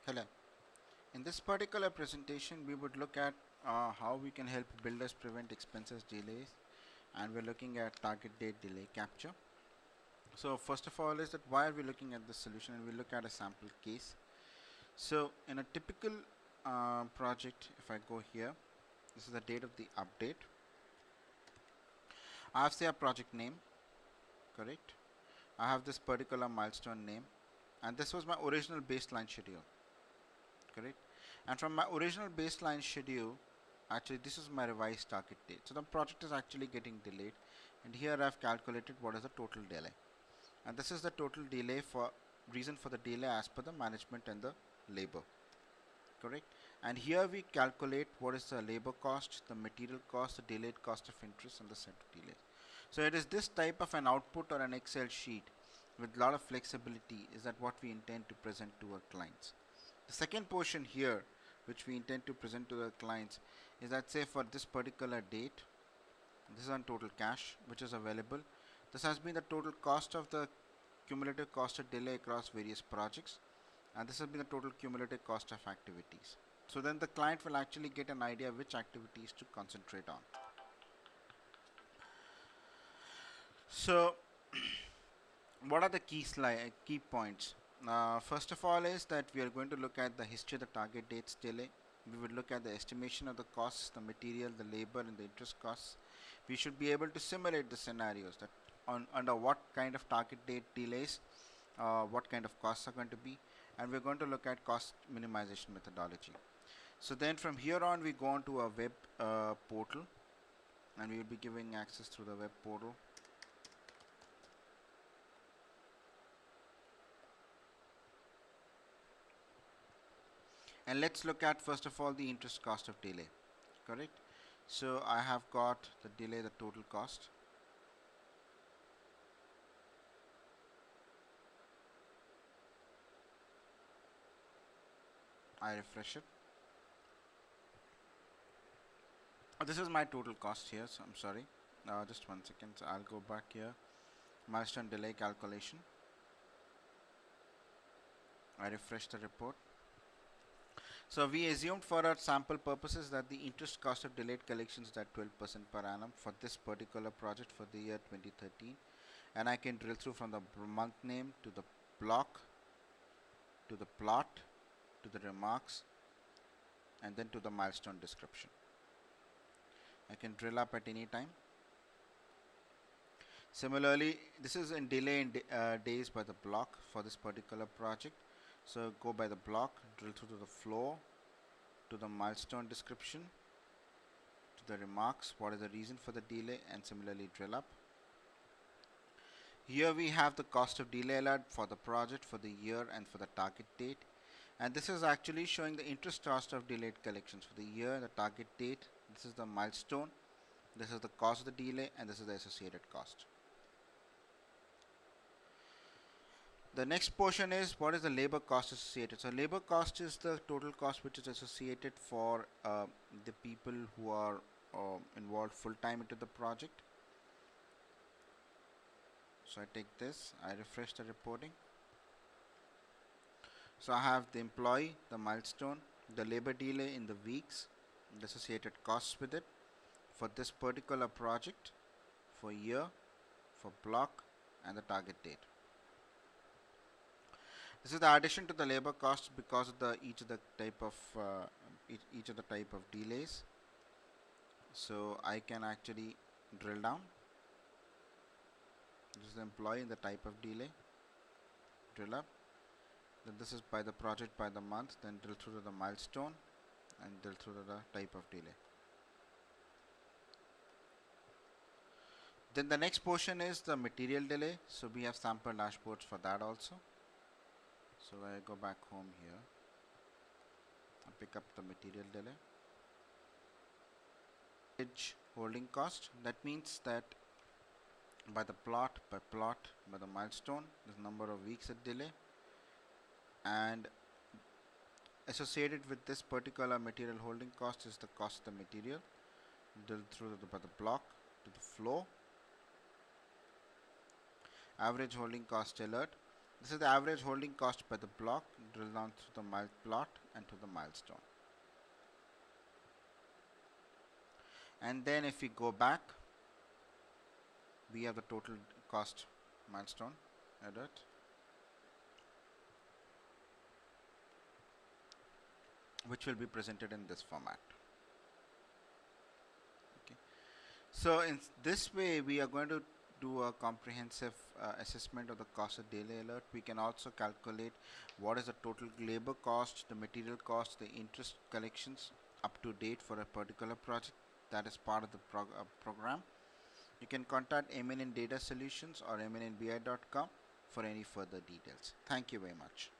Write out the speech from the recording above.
Hello. In this particular presentation, we would look at how we can help builders prevent expenses delays, and we're looking at target date delay capture. So first of all is that why are we looking at this solution, and we look at a sample case. So in a typical project, if I go here, this is the date of the update. I have say a project name, correct? I have this particular milestone name, and this was my original baseline schedule, correct? And from my original baseline schedule, actually this is my revised target date. So the project is actually getting delayed, and here I've calculated what is the total delay, and this is the total delay for reason for the delay as per the management and the labor, correct? And here we calculate what is the labor cost, the material cost, the delayed cost of interest, and the set of delays. So it is this type of an output or an Excel sheet with a lot of flexibility is that what we intend to present to our clients. The second portion here which we intend to present to the clients is that, say, for this particular date, this is on total cash which is available. This has been the total cost of the cumulative cost of delay across various projects, and this has been the total cumulative cost of activities. So then the client will actually get an idea which activities to concentrate on. So what are the key points? First of all is that we are going to look at the history of the target dates delay. We would look at the estimation of the costs, the material, the labor, and the interest costs. We should be able to simulate the scenarios that under what kind of target date delays, what kind of costs are going to be, and we're going to look at cost minimization methodology. So then from here on we go on to a web portal, and we will be giving access through the web portal. And let's look at first of all the interest cost of delay, correct? So I have got the delay, the total cost. I refresh it. This is my total cost here, so I'm sorry, just 1 second. So I'll go back here, milestone delay calculation. I refresh the report. So we assumed for our sample purposes that the interest cost of delayed collections is at 12% per annum for this particular project for the year 2013, and I can drill through from the month name to the block to the plot to the remarks and then to the milestone description. I can drill up at any time. Similarly, this is in delay in days by the block for this particular project. So go by the block, drill through to the flow, to the milestone description, to the remarks, what is the reason for the delay, and similarly drill up. Here we have the cost of delay alert for the project, for the year, and for the target date. And this is actually showing the interest cost of delayed collections for the year, the target date. This is the milestone, this is the cost of the delay, and this is the associated cost. The next portion is what is the labor cost associated. So labor cost is the total cost which is associated for the people who are involved full time into the project. So I take this, I refresh the reporting. So I have the employee, the milestone, the labor delay in the weeks, the associated costs with it for this particular project, for year, for block, and the target date. This is the addition to the labor cost because of the each of the type of delays. So I can actually drill down. This is the employee in the type of delay. Drill up. Then this is by the project, by the month. Then drill through to the milestone and drill through to the type of delay. Then the next portion is the material delay. So we have sample dashboards for that also. So I go back home here, I pick up the material delay. Edge holding cost, that means that by the plot, by the milestone, the number of weeks of delay, and associated with this particular material holding cost is the cost of the material. Drill through by the block to the flow. Average holding cost alert. This is the average holding cost per the block. Drill down to the plot and to the milestone. And then if we go back, we have the total cost milestone. Edit. Which will be presented in this format. Okay. So in this way, we are going to do a comprehensive assessment of the cost of daily alert. We can also calculate what is the total labor cost, the material cost, the interest collections up to date for a particular project that is part of the program. You can contact MNN Data Solutions or mnnbi.com for any further details. Thank you very much.